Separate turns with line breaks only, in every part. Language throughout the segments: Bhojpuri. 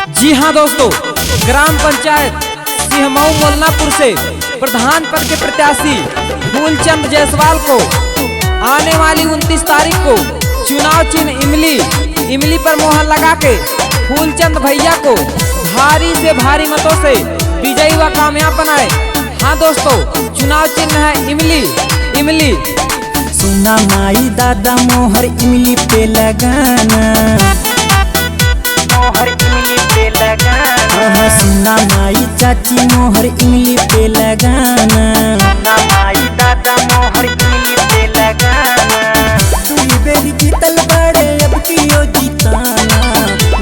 जी हाँ दोस्तों, ग्राम पंचायत सिहमऊ मोलनापुर से प्रधान पद के प्रत्याशी फूलचंद जायसवाल को आने वाली 29 तारीख को चुनाव चिन्ह इमली पर मोहर लगा के फूलचंद भैया को भारी से भारी मतों से विजयी व कामयाब बनाए। हाँ दोस्तों, चुनाव चिन्ह है इमली।
सुना माई दादा मोहर इमली पे लगाना, मोहर इमली पे लगाना। सुना माई चाची मोहर इमली पे लगाना, सुना माई दादा मोहर इमली पे लगाना। दुई बेरी जीतल बाड़े अब कियो जीताना,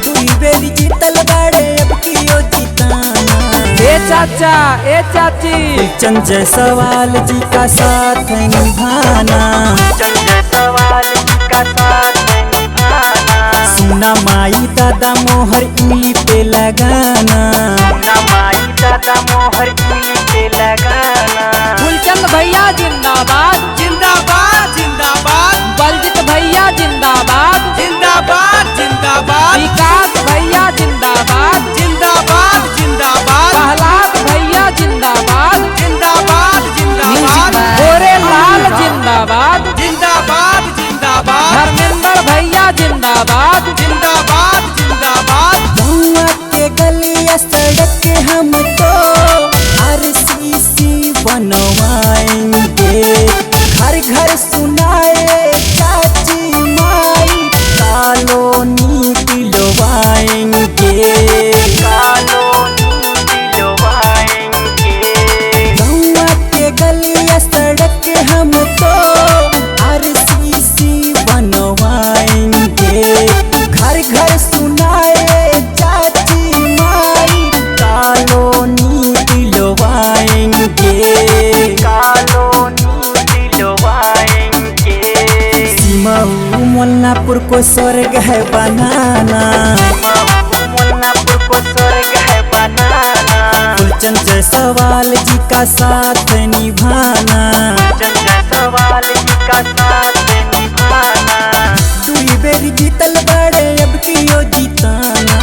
दुई बेरी जीतल बाड़े अब कियो जीताना।
ए चाचा ए चाची,
फूलचंद जायसवाल जी का साथ निभाना, फूलचंद जायसवाल जी का साथ निभाना। सुना माई दादा मोहर इमली पे लगाना, सुना माई दादा मोहर इमली पे लगाना।
फूलचंद भैया जिंदाबाद
जिंदाबाद जिंदाबाद,
बलजीत भैया जिंदाबाद
जिंदाबाद जिंदाबाद,
विकास भैया जिंदाबाद
जिंदाबाद जिंदाबाद,
प्रहलाद भैया जिंदाबाद
जिंदाबाद जिंदाबाद,
गोरे लाल जिंदाबाद
जिंदाबाद जिंदाबाद,
धर्मेंद्र भैया जिंदाबाद
जिंदाबाद जिंदाबाद।
गौवा के गलिया सड़क के हम तो RCC बनवाएंगे, घर घर सुनाए चाची माई कॉलोनी दिलवाएंगे, कॉलोनी दिलवाएंगे। गौवा के गलिया सड़क के हम तो RCC बनवाएंगे, घर घर सुनाए चाची माई कॉलोनी दिलवाएंगे, कॉलोनी दिलवाएंगे। सिमऊ मोलनापुर को स्वर्ग है बनाना, सिमऊ मोलनापुर को स्वर्ग है बनाना। फूलचंद जायसवाल जी का साथ निभाना, फूलचंद जायसवाल जी का साथ निभाना। दुई बेरी जीतल बाड़े अब कियो जीताना,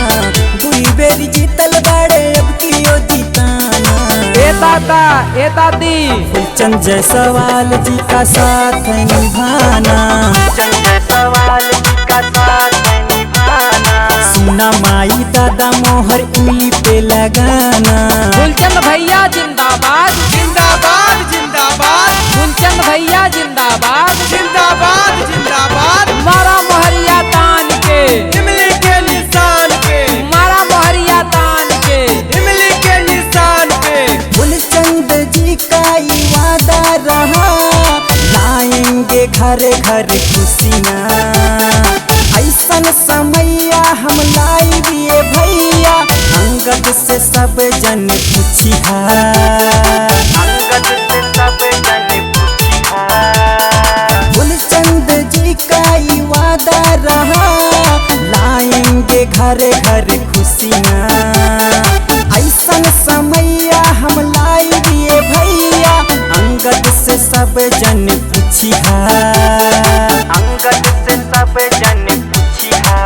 दुई बेरी जीतल बाड़े अब कियो जीताना।
ए दादा ए दादी,
फूलचंद जायसवाल जी का साथ निभाना, फूलचंद जायसवाल जी का साथ निभाना। सुना माई दादा मोहर इमली पे लगाना,
फूलचंद भैया जिंदाबाद
जिंदाबाद जिंदाबाद,
फूलचंद भैया जिंदाबाद
जिंदाबाद जिंदाबाद,
मारा मोहरिया तान के
इमली के निशान पे,
मारा मोहरिया तान के
इमली के निशान पे।
फूलचंद जी का ही वादा रहा, लाएंगे घर घर खुशियाँ। ऐसन समैया हम लाई दिए भैया, अंगद से सब जन पूछिया, अंगद से सब जन पूछिया। फूलचंद जी का ही वादा रहा, लाएंगे घर घर खुशियाँ। ऐसन समैया हम लाई दिए भैया, अंगद से सब जन पूछिया, अंगद से सब जन पूछिया।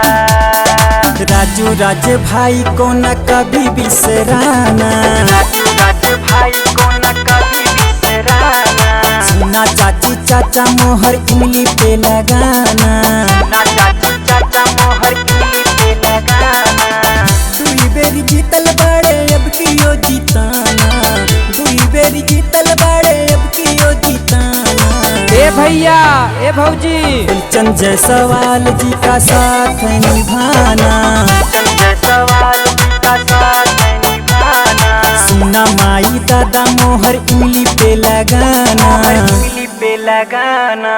राजू राज भाई को न कभी बिसराना, राजू राज भाई को न कभी बिसराना। सुना चाची चाचा मोहर इमली पे लगाना, सुना चाची चाचा मोहर इमली पे लगाना। दुई बेरी जीतल बाड़े अब कियो जीताना, दुई बेरी जीतल बाड़े अब कियो जीताना।
ए भैया ए भौजी,
फूलचंद जायसवाल जी का साथ निभाना, फूलचंद जायसवाल जी का साथ निभाना। सुना माई दादा मोहर इमली पे लगाना, इमली पे लगाना।